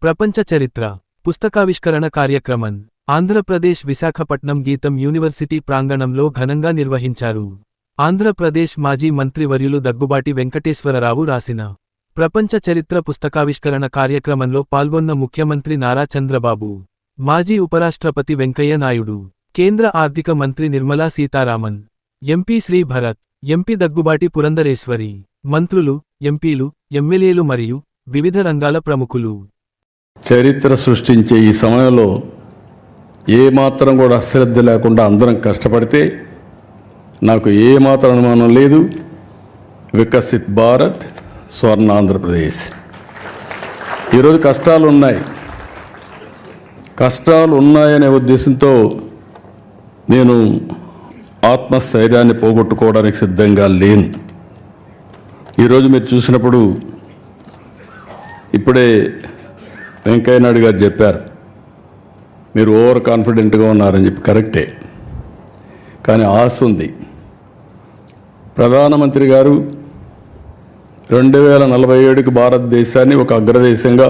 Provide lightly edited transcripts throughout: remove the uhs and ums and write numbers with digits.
ప్రపంచ చరిత్ర పుస్తకావిష్కరణ కార్యక్రమం ఆంధ్రప్రదేశ్ విశాఖపట్నం గీతం యూనివర్సిటీ ప్రాంగణంలో ఘనంగా నిర్వహించారు. ఆంధ్రప్రదేశ్ మాజీ మంత్రివర్యులు దగ్గుబాటి వెంకటేశ్వరరావు రాసిన ప్రపంచ చరిత్ర పుస్తకావిష్కరణ కార్యక్రమంలో పాల్గొన్న ముఖ్యమంత్రి నారా చంద్రబాబు, మాజీ ఉపరాష్ట్రపతి వెంకయ్య నాయుడు, కేంద్ర ఆర్థిక మంత్రి నిర్మలా సీతారామన్, ఎంపీ శ్రీ భరత్, ఎంపీ దగ్గుబాటి పురంధరేశ్వరి, మంత్రులు, ఎంపీలు, ఎమ్మెల్యేలు మరియు వివిధ రంగాల ప్రముఖులు. చరిత్ర సృష్టించే ఈ సమయంలో ఏమాత్రం కూడా అశ్రద్ధ లేకుండా అందరం కష్టపడితే నాకు ఏమాత్రం అనుమానం లేదు, వికసిత్ భారత్, స్వర్ణ ఆంధ్రప్రదేశ్. ఈరోజు కష్టాలు ఉన్నాయనే ఉద్దేశంతో నేను ఆత్మస్థైర్యాన్ని పోగొట్టుకోవడానికి సిద్ధంగా లేను. ఈరోజు మీరు చూసినప్పుడు ఇప్పుడే వెంకయ్య నాయుడు గారు చెప్పారు, మీరు ఓవర్ కాన్ఫిడెంట్గా ఉన్నారని చెప్పి. కరెక్టే, కానీ ఆశ ఉంది. ప్రధానమంత్రి గారు 2047కి భారతదేశాన్ని ఒక అగ్రదేశంగా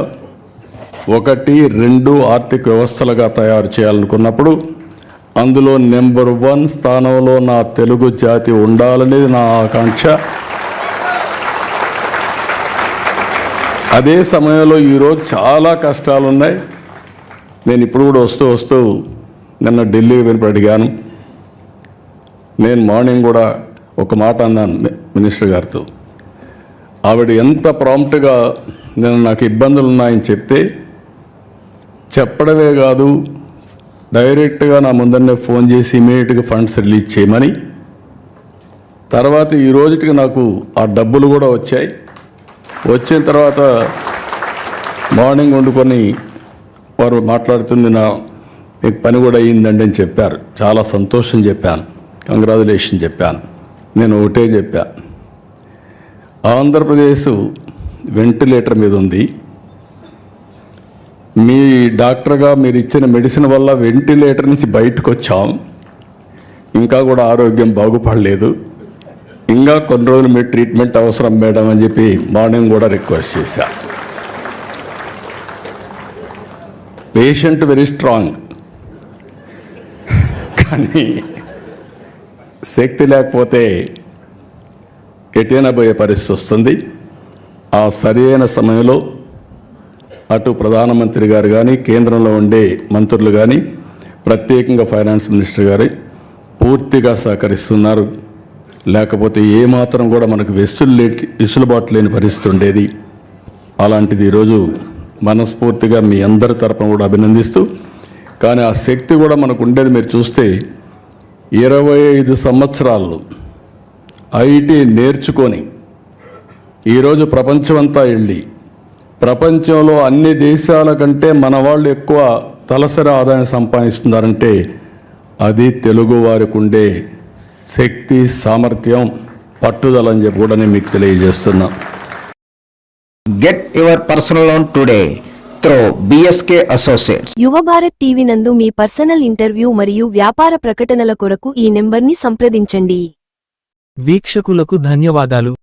1, 2 ఆర్థిక వ్యవస్థలుగా తయారు చేయాలనుకున్నప్పుడు అందులో నెంబర్ 1 స్థానంలో నా తెలుగు జాతి ఉండాలనేది నా ఆకాంక్ష. అదే సమయంలో ఈరోజు చాలా కష్టాలు ఉన్నాయి. నేను ఇప్పుడు కూడా వస్తూ నిన్న ఢిల్లీకి వెళ్ళి అడిగాను. నేను మార్నింగ్ కూడా ఒక మాట అన్నాను మినిస్టర్ గారితో. ఆవిడ ఎంత ప్రాంప్ట్గా నాకు ఇబ్బందులు ఉన్నాయని చెప్తే, చెప్పడమే కాదు డైరెక్ట్గా నా ముందరనే ఫోన్ చేసి ఇమీడియట్గా ఫండ్స్ రిలీజ్ చేయమని. తర్వాత ఈ రోజుకి నాకు ఆ డబ్బులు కూడా వచ్చాయి. వచ్చిన తర్వాత మార్నింగ్ వండుకొని వారు మాట్లాడుతుంది, మీకు పని కూడా అయ్యిందండి అని చెప్పారు. చాలా సంతోషం చెప్పాను, కంగ్రాచులేషన్ చెప్పాను. నేను ఒకటే చెప్పా, ఆంధ్రప్రదేశ్ వెంటిలేటర్ మీద ఉంది. మీ డాక్టర్గా మీరు ఇచ్చిన మెడిసిన్ వల్ల వెంటిలేటర్ నుంచి బయటకు వచ్చాం. ఇంకా కూడా ఆరోగ్యం బాగుపడలేదు. ఇంకా కొన్ని రోజులు మీ ట్రీట్మెంట్ అవసరం మేడం అని చెప్పి మార్నింగ్ కూడా రిక్వెస్ట్ చేశా. పేషెంట్ వెరీ స్ట్రాంగ్, కానీ శక్తి లేకపోతే ఎటైనా పోయే పరిస్థితి వస్తుంది. ఆ సరైన సమయంలో అటు ప్రధానమంత్రి గారు కానీ, కేంద్రంలో ఉండే మంత్రులు కానీ, ప్రత్యేకంగా ఫైనాన్స్ మినిస్టర్ గారు పూర్తిగా సహకరిస్తున్నారు. లేకపోతే ఏమాత్రం కూడా మనకు వెసులుబాటు లేని పరిస్థితి ఉండేది. అలాంటిది ఈరోజు మనస్ఫూర్తిగా మీ అందరి తరపున కూడా అభినందిస్తూ, కానీ ఆ శక్తి కూడా మనకు ఉండేది. మీరు చూస్తే 25 సంవత్సరాలు ఐటీ నేర్చుకొని ఈరోజు ప్రపంచమంతా వెళ్ళి ప్రపంచంలో అన్ని దేశాల కంటే మన వాళ్ళు ఎక్కువ తలసరి ఆదాయం సంపాదిస్తున్నారంటే అది తెలుగు వారికి ఉండే శక్తి, సామర్థ్యం, పట్టుదల అని చెప్పి కూడా నేను మీకు తెలియజేస్తున్నా. Get your personal loan today through BSK associates. యువ భారత్ టీవీ నందు మీ పర్సనల్ ఇంటర్వ్యూ మరియు వ్యాపార ప్రకటనల కొరకు ఈ నెంబర్ని సంప్రదించండి. వీక్షకులకు ధన్యవాదాలు.